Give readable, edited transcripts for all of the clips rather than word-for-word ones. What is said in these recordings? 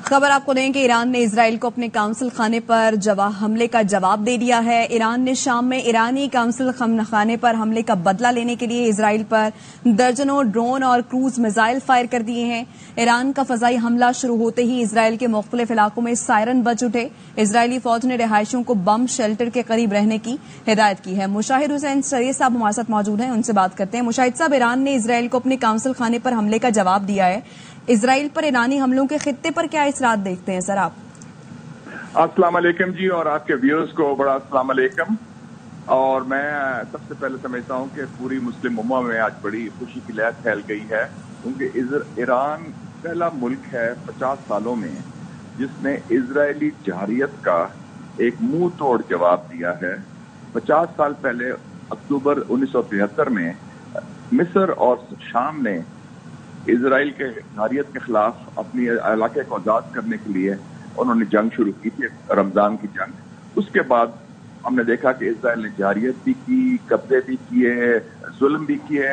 खबर आपको दें कि ईरान ने इसराइल को अपने काउंसिल खाने पर हमले का जवाब दे दिया है। ईरान ने शाम में ईरानी काउंसिल खाने पर हमले का बदला लेने के लिए इसराइल पर दर्जनों ड्रोन और क्रूज मिसाइल फायर कर दिए हैं। ईरान का फजाई हमला शुरू होते ही इसराइल के मुख्तलिफ इलाकों में सायरन बज उठे। इसराइली फौज ने रिहायशियों को बम शेल्टर के करीब रहने की हिदायत की है। मुशाहिद हुसैन सरीर साहब हमारे साथ मौजूद हैं, उनसे बात करते हैं। मुशाहिद साहब, ईरान ने इसराइल को अपने काउंसिल खाने पर हमले का जवाब दिया है। इसराइल पर ईरानी हमलों के खित्ते पर क्या इसरात देखते हैं सर आप? अस्सलाम वालेकुम जी, और आपके व्यूअर्स को बड़ा अस्सलाम वालेकुम। और मैं सबसे पहले समझता हूं कि पूरी मुस्लिम उम्मा में आज बड़ी खुशी की लहर फैल गई है, क्योंकि ईरान पहला मुल्क है 50 सालों में जिसने इजरायली जहारियत का एक मुंह तोड़ जवाब दिया है। 50 साल पहले अक्टूबर 1973 में मिस्र और शाम ने इजराइल के जहारियत के खिलाफ अपनी इलाके को आजाद करने के लिए उन्होंने जंग शुरू की थी, रमजान की जंग। उसके बाद हमने देखा कि इजराइल ने जहारियत भी की, कब्जे भी किए, जुल्म भी किए,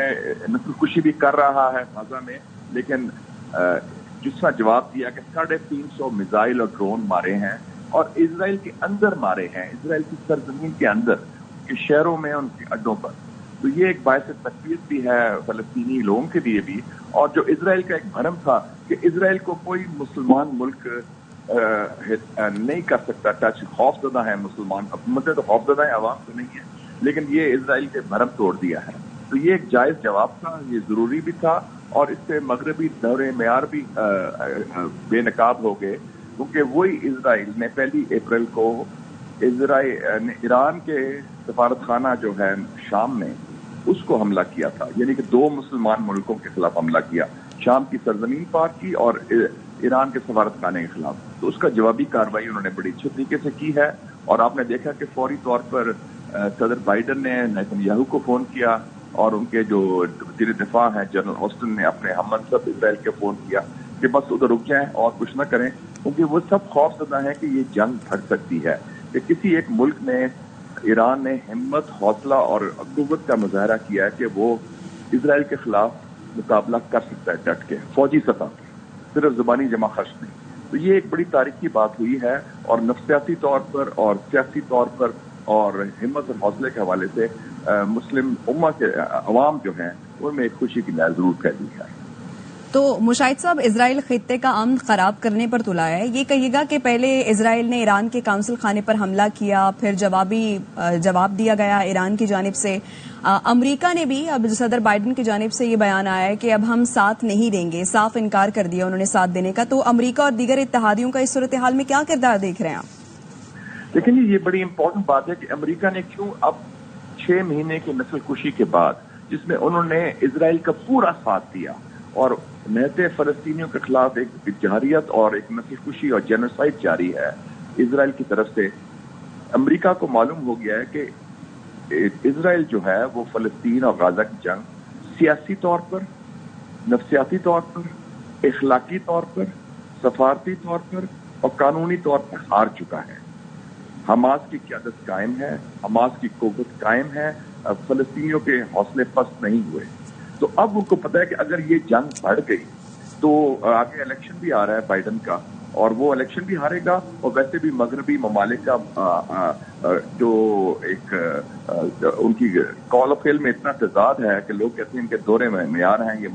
नस्लकुशी भी कर रहा है गाजा में। लेकिन जिसका जवाब दिया कि 350 मिसाइल और ड्रोन मारे हैं और इजराइल के अंदर मारे हैं, इजराइल की सरजमीन के अंदर, उनके शहरों में, उनके अड्डों पर। तो ये एक बायस तकलीफ भी है फलस्तीनी लोगों के लिए भी। और जो इजराइल का एक भरम था कि इजराइल को कोई मुसलमान मुल्क नहीं कर सकता टच, खौफजदा है मुसलमान हुकूमतें, तो खौफजदा है, आवाम तो नहीं है, लेकिन ये इजराइल के भरम तोड़ दिया है। तो ये एक जायज जवाब था, ये जरूरी भी था, और इससे मगरबी दौरे मेयार भी बेनकाब हो गए, क्योंकि वही इजराइल ने 1 अप्रैल को ईरान के सफारतखाना जो है शाम में, उसको हमला किया था। यानी कि 2 मुसलमान मुल्कों के खिलाफ हमला किया, शाम की सरजमीन पार की और ईरान के सफारतखाने के खिलाफ। तो उसका जवाबी कार्रवाई उन्होंने बड़ी अच्छे तरीके से की है। और आपने देखा कि फौरी तौर पर सदर बाइडन ने नेतन्याहू को फोन किया, और उनके जो वज़ीर दिफा हैं जनरल ऑस्टिन ने अपने हममनसब इजराइल के फोन किया कि बस उधर रुक जाएं और कुछ न करें, क्योंकि वो सब खौफजदा है कि ये जंग भड़ सकती है, कि किसी एक मुल्क ने, ईरान ने हिम्मत, हौसला और कुव्वत का मुजाहरा किया है कि वो इजराइल के खिलाफ मुकाबला कर सकता है डट के, फौजी सतह पर, सिर्फ जुबानी जमा खर्च नहीं। तो ये एक बड़ी तारीखी बात हुई है, और नफ्सियाती तौर पर और सियासी तौर पर और हिम्मत और हौसले के हवाले से मुस्लिम उम्मा के अवाम जो हैं उनमें एक खुशी की लहर जरूर फैली है। तो मुशाहिद साहब, इजराइल खित्ते का अमन खराब करने पर तुला है। ये कहिएगा कि पहले इजराइल ने ईरान के काउंसिल खाने पर हमला किया, फिर जवाब दिया गया ईरान की जानिब से। अमेरिका ने भी, अब सदर बाइडन की जानिब से ये बयान आया है कि अब हम साथ नहीं देंगे, साफ इनकार कर दिया उन्होंने साथ देने का। तो अमेरिका और दीगर इत्तेहादियों का इस सूरत हाल में क्या किरदार देख रहे हैं आप? लेकिन ये बड़ी इंपॉर्टेंट बात है कि अमेरिका ने क्यों अब 6 महीने की नस्लकुशी के बाद, जिसमें उन्होंने इजराइल का पूरा साथ दिया और निहत्ते फलस्तीनियों के खिलाफ एक जहारियत और एक नस्लकुशी और जेनोसाइड जारी है इजराइल की तरफ से, अमेरिका को मालूम हो गया है कि इजराइल जो है वो फलस्तीन और गाजा की जंग सियासी तौर पर, नफ्सियाती तौर पर, इखलाकी तौर पर, सफारती तौर पर और कानूनी तौर पर हार चुका है। हमास की क़यादत कायम है, हमास की कुव्वत कायम है, फलस्तीनियों के हौसले पस्त नहीं हुए। तो अब उनको पता है कि अगर ये जंग बढ़ गई तो आगे इलेक्शन भी आ रहा है बाइडन का, और वो इलेक्शन भी हारेगा, और वैसे भी मगरबी ममालिक का जो एक उनकी कॉल ऑफ फेल में इतना तजाद है कि लोग कहते हैं इनके दौरे में मेयार हैं ये